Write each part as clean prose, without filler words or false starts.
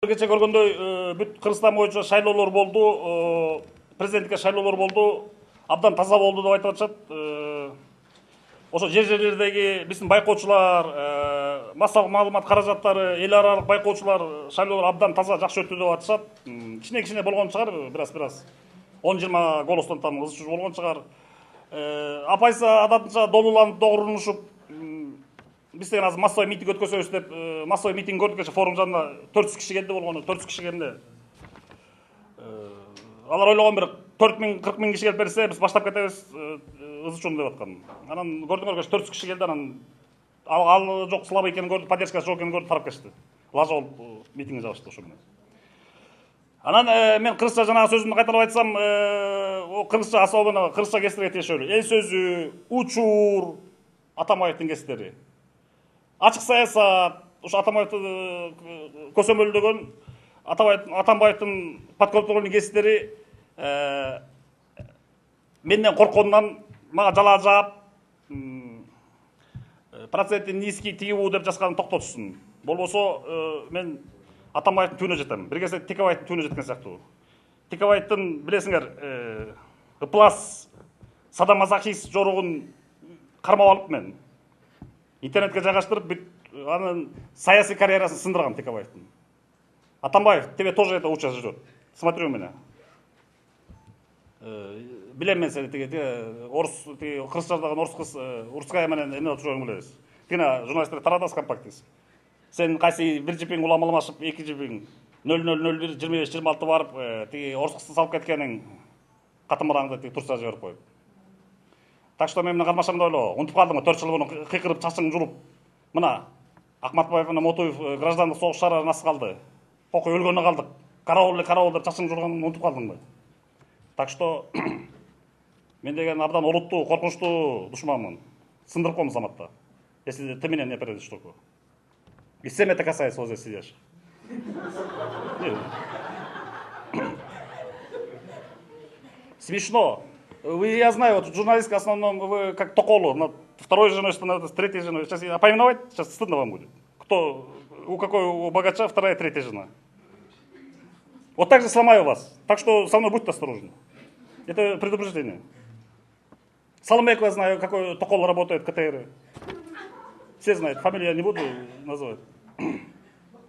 Кече көргөндөй бүт Кыргызстан боюнча шайлоолор болду, президенттикке шайлоолор болду, абдан таза болду деп айтып атышат. Ошо жерлердеги биздин байкоочулар, массалык маалымат каражаттары, эл аралык байкоочулар шайлоолор абдан таза, жакшы өттү деп атышат. Кичине болгон чыгар, бираз 10-20 голостон там ыз чуз болгон чыгар. Апайсы адатынча долууланып, догурунушуп, биз деген азыр массовый митинг өткөзөбүз деп, массовый митинг көрдүк, кече форум жанына 400 киши келди болгону, 400 киши келди. Алар ойлогон бир 40 миң киши келип берсе, биз баштап кетебиз, ыз чуун деп аткан. Анан көрдүңөр, 400 киши келди, анан ал жок, слабый экенин көрдү, поддержкасы жок экенин көрдү, тарап кетишти. Лажа болуп митингди жабышты ошо менен. Анан мен кыргызча жанагы сөзүмдү кайталап айтсам, кыргызча особенно кыргызча кестерге тиешелүү. Эл сөзү, учур, Атамбаевдин кестери. Ачык саясат, ушу Атамбаевди көсөмөлдөгөн Атамбаевдин подполковник кестери менден коркконунан мага жала жаап, проценти низкий тигибу деп жазганын токтотушсун. Болбосо мен Атамбаевдин түбүнө жетем. Бир кезде Текебаевдин түбүнө жеткен сыяктуу. Текебаевдин билесиңер, ыплас садамазохист жоругун кармап алып мен. Интернетке жайгаштырып, анын саясий карьерасын сындырган Текебаевдин. Атамбаев, тебе тоже это участь ждет. Смотри у меня. Билем мен сени, орус, кыргызча жазган орус кыз, Урская менен эмне отурганын билебиз. Тигине журналисттер таратасыз компактиңиз. Сен кайсы бир жипиң улам алмашып, 2 жипиң 0001 25-26 барып, тиги орус кызды салып кеткениң катымыраңды Турцияга жиберип коюп. Так что мен кармашамды ойло, унутуп калдым, 4 жыл муну кыйкырып чачың жулуп. Мына Акматбаев менен Мотуев граждандык согуш шаарына насып калды. Окуй өлгөнү калдык. Караул деп чачың жулганын унутуп калдыңбы? Так что мен деген абдан олуттуу, коркунучтуу душманмын. Сындырып коемун заматта. Если ты меня не опередишь только. И всем это касается, вот здесь сидишь. Смешно. Я знаю, вот журналистка в основном, вы как Токолу, над второй женой, с третьей женой. Сейчас поименовать, сейчас стыдно вам будет. Кто, у какой у богача вторая, третья жена. Вот так же сломаю вас. Так что со мной будьте осторожны. Это предупреждение. Соломейку я знаю, какой Токол работает, КТР. Все знают, фамилию я не буду называть.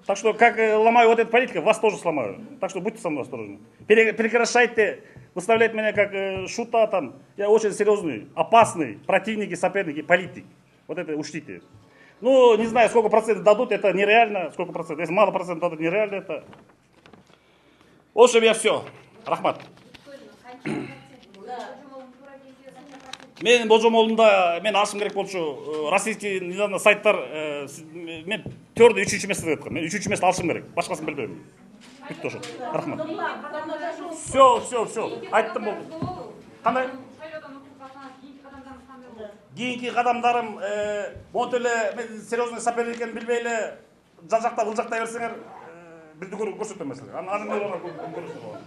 Так что, как ломаю вот эту политику, вас тоже сломаю. Так что будьте со мной осторожны. Прекращайте выставлять меня как шута там. Я очень серьезный, опасный противник и соперник и политик. Вот это учтите. Ну, не знаю, сколько процентов дадут, это нереально. Сколько процентов? Если мало процентов дадут, нереально это. В общем, я все. Рахмат. Мен болжомолунда мен ашым керек болчу. Российский недавно сайттар мен твердо 3-3 место деп аткам. Мен 3-3 место алышым керек. Башкасын билбейм. Бүттү ошо. Рахмат. Все. Айттым болду. Кандай? Кийинки кадамдарым монтип эле мен серьезный соперник экенин билбей эле жакта ылжактай берсеңер бирди көрсөтөм эсилерге. Анан көрөсүңөр.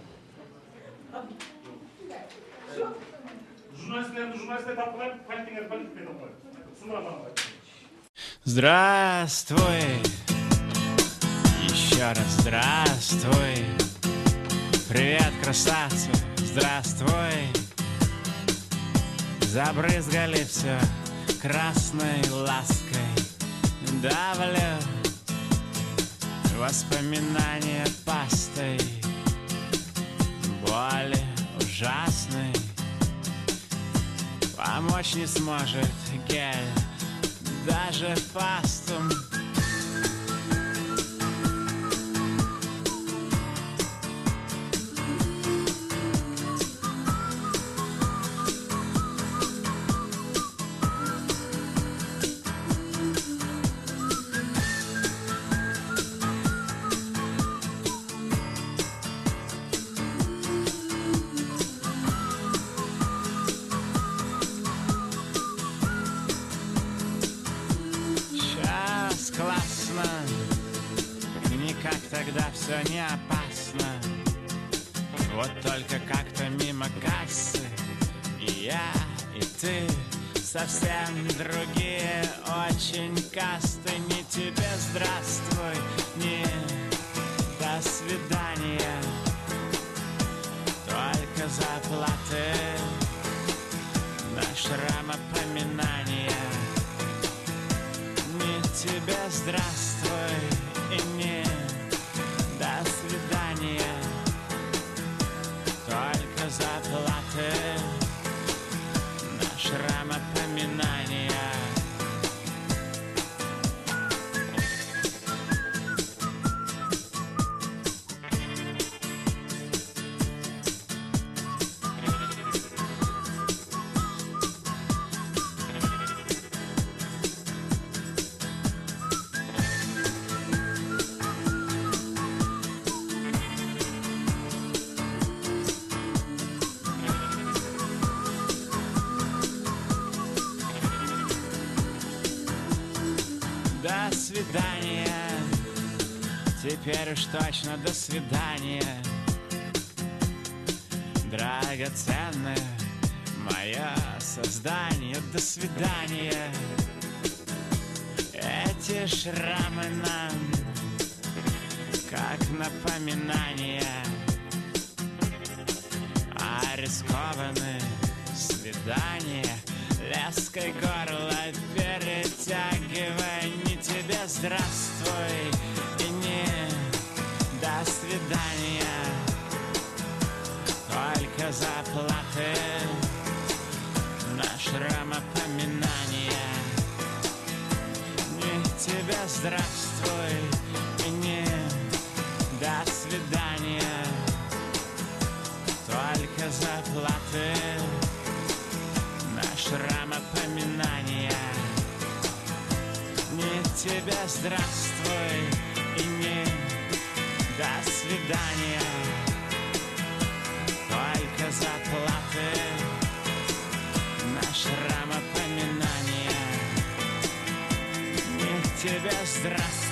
Журналисты тапкылайм, политиктерди тапкылайм. Сындырам. Здравствуй, еще раз здравствуй. Привет, красавцы, здравствуй. Забрызгали все красной лаской. Давлю воспоминания пастой. Боли ужасной помочь не сможет гель, даже фастум. Как тогда все не опасно. Вот только как-то мимо кассы и я, и ты совсем другие, очень касты. Не тебе здравствуй, не до заплаты, на шрам опоминания. Не тебе здравствуй и не до свидания, только заплаты, на шрам опоминания. До свидания, теперь уж точно до свидания, драгоценное мое создание. До свидания, эти шрамы нам как напоминание о рискованных свиданиях. Леской горло перетягивай, не тебе здравствуй и не до свидания, только заплаты, на шрам опоминания. Не тебе здравствуй и не до свидания, только заплаты, на шрам опоминания. Не тебе здравствуй и не до свидания, только заплаты, на шрам опоминания. Не тебе здравствуй